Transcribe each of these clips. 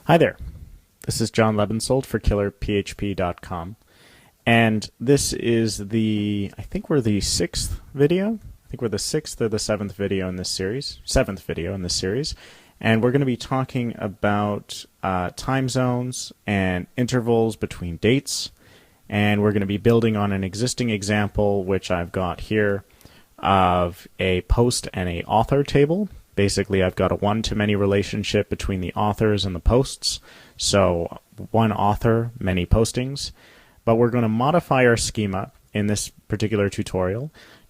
Hi there, this is John Lebensold for KillerPHP.com, and this is I think we're the sixth video. I think we're the sixth or the seventh video in this series, and we're going to be talking about time zones and intervals between dates, and we're going to be building on an existing example which I've got here of a post and a author table. Basically, I've got a one-to-many relationship between the authors and the posts. So one author, many postings. But we're going to modify our schema in this particular tutorial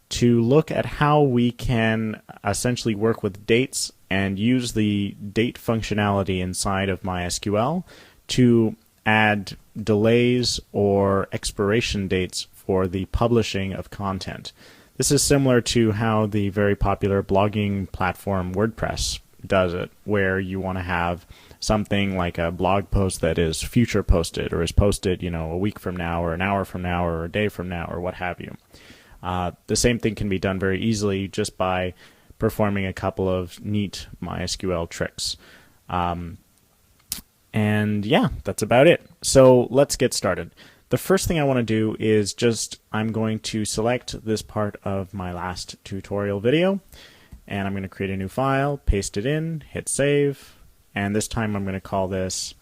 to look at how we can essentially work with dates and use the date functionality inside of MySQL to add delays or expiration dates for the publishing of content. This is similar to how the very popular blogging platform WordPress does it, where you want to have something like a blog post that is future posted or is posted, a week from now or an hour from now or a day from now or what have you. The same thing can be done very easily just by performing a couple of neat MySQL tricks. And yeah, that's about it. So let's get started. The first thing I want to do is I'm going to select this part of my last tutorial video, and I'm going to create a new file, paste it in, hit save, and this time I'm going to call this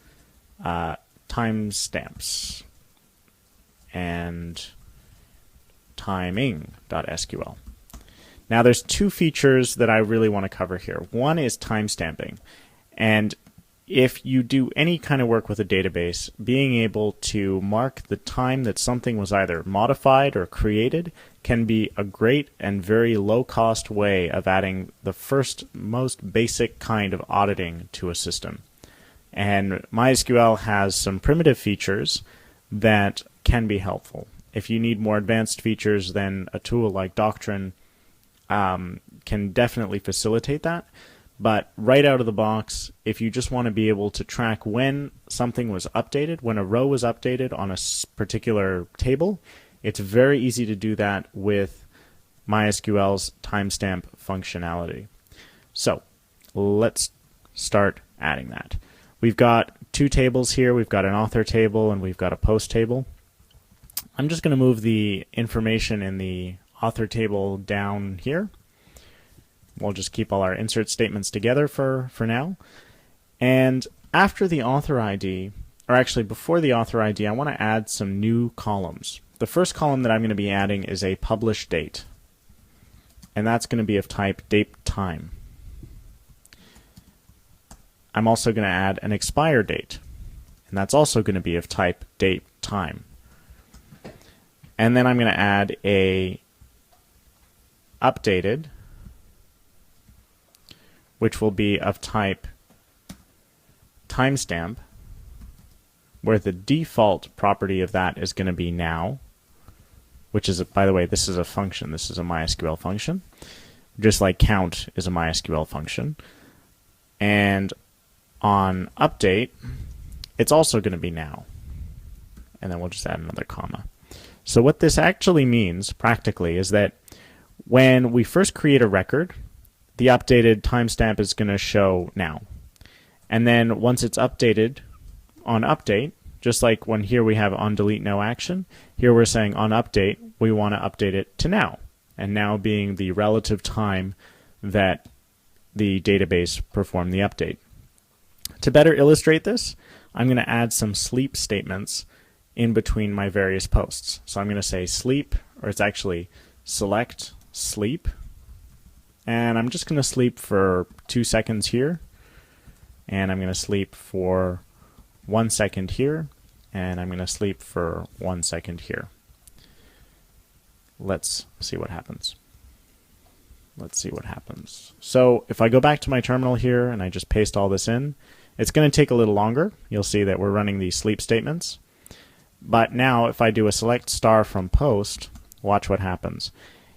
timestamps and timing.sql. Now there's two features that I really want to cover here. One is timestamping, and if you do any kind of work with a database, being able to mark the time that something was either modified or created can be a great and very low-cost way of adding the first, most basic kind of auditing to a system. And MySQL has some primitive features that can be helpful. If you need more advanced features, then a tool like Doctrine can definitely facilitate that. But right out of the box, if you just want to be able to track when something was updated, when a row was updated on a particular table, it's very easy to do that with MySQL's timestamp functionality. So let's start adding that. We've got two tables here. We've got an author table and we've got a post table. I'm just going to move the information in the author table down here. We'll just keep all our insert statements together for now. And after the author ID, or actually before the author ID, I want to add some new columns. The first column that I'm going to be adding is a publish date. And that's going to be of type date_time. I'm also going to add an expire date. And that's also going to be of type date_time. And then I'm going to add a updated, which will be of type timestamp, where the default property of that is going to be now, which is, by the way, this is a function. This is a MySQL function, just like count is a MySQL function. And on update, it's also going to be now. And then we'll just add another comma. So what this actually means, practically, is that when we first create a record, the updated timestamp is going to show now. And then once it's updated on update, just like when here we have on delete no action, here we're saying on update, we want to update it to now. And now being the relative time that the database performed the update. To better illustrate this, I'm going to add some sleep statements in between my various posts. So I'm going to say sleep, or it's actually select sleep. And I'm just going to sleep for 2 seconds here. And I'm going to sleep for 1 second here. And I'm going to sleep for 1 second here. Let's see what happens. So if I go back to my terminal here and I just paste all this in, it's going to take a little longer. You'll see that we're running these sleep statements. But now if I do a select star from post, watch what happens.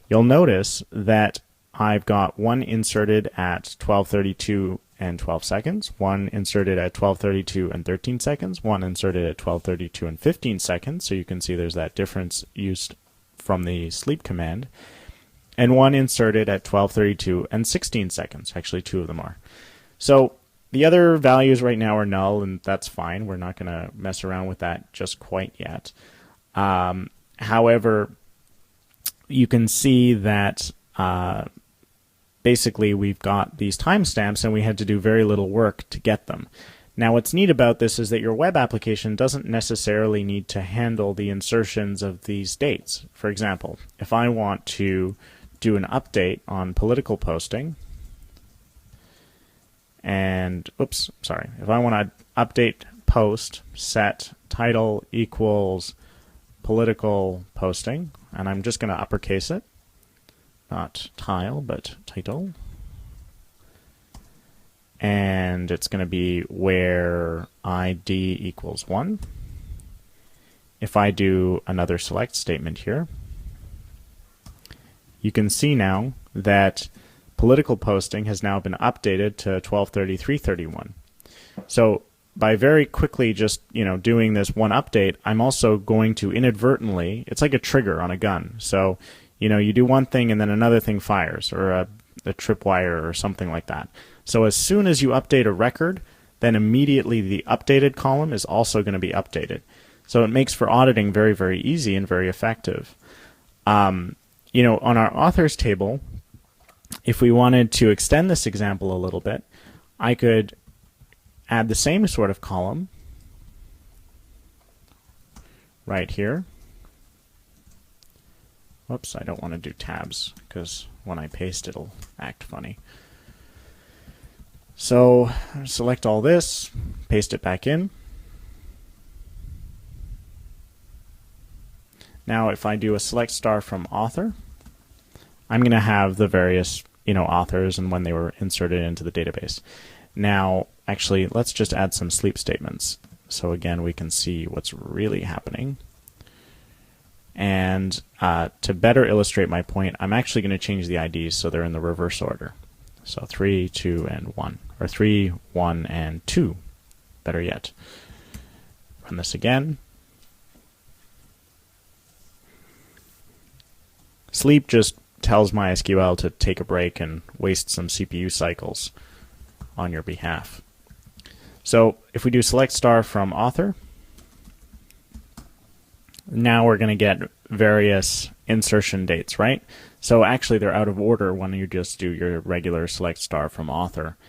You'll notice that I've got one inserted at 12:32 and 12 seconds, one inserted at 12:32 and 13 seconds, one inserted at 12:32 and 15 seconds, so you can see there's that difference used from the sleep command, and one inserted at 12:32 and 16 seconds. Actually, two of them are. So The other values right now are null, and that's fine. We're not going to mess around with that just quite yet. However, you can see that basically we've got these timestamps and we had to do very little work to get them. Now what's neat about this is that your web application doesn't necessarily need to handle the insertions of these dates. For example, if I want to do an update on political posting, and if I want to update post set title equals political posting, and I'm just going to uppercase it, not tile but title, and it's going to be where ID equals 1. If I do another select statement here, you can see now that political posting has now been updated to 12/30/331. So by very quickly just doing this one update, I'm also going to inadvertently, it's like a trigger on a gun. So you do one thing and then another thing fires, or a tripwire or something like that. So as soon as you update a record, then immediately the updated column is also going to be updated. So it makes for auditing very, very easy and very effective. On our authors table, if we wanted to extend this example a little bit, I could add the same sort of column right here. Whoops, I don't want to do tabs because when I paste it'll act funny. So select all this, paste it back in. Now if I do a select star from author, I'm going to have the various authors and when they were inserted into the database. Now actually let's just add some sleep statements so again we can see what's really happening. And to better illustrate my point, I'm actually going to change the IDs so they're in the reverse order. So 3, 2, and 1, or 3, 1, and 2, better yet. Run this again. Sleep just tells MySQL to take a break and waste some CPU cycles on your behalf. So if we do select star from author, now we're going to get various insertion dates, right? So actually they're out of order when you just do your regular select star from author.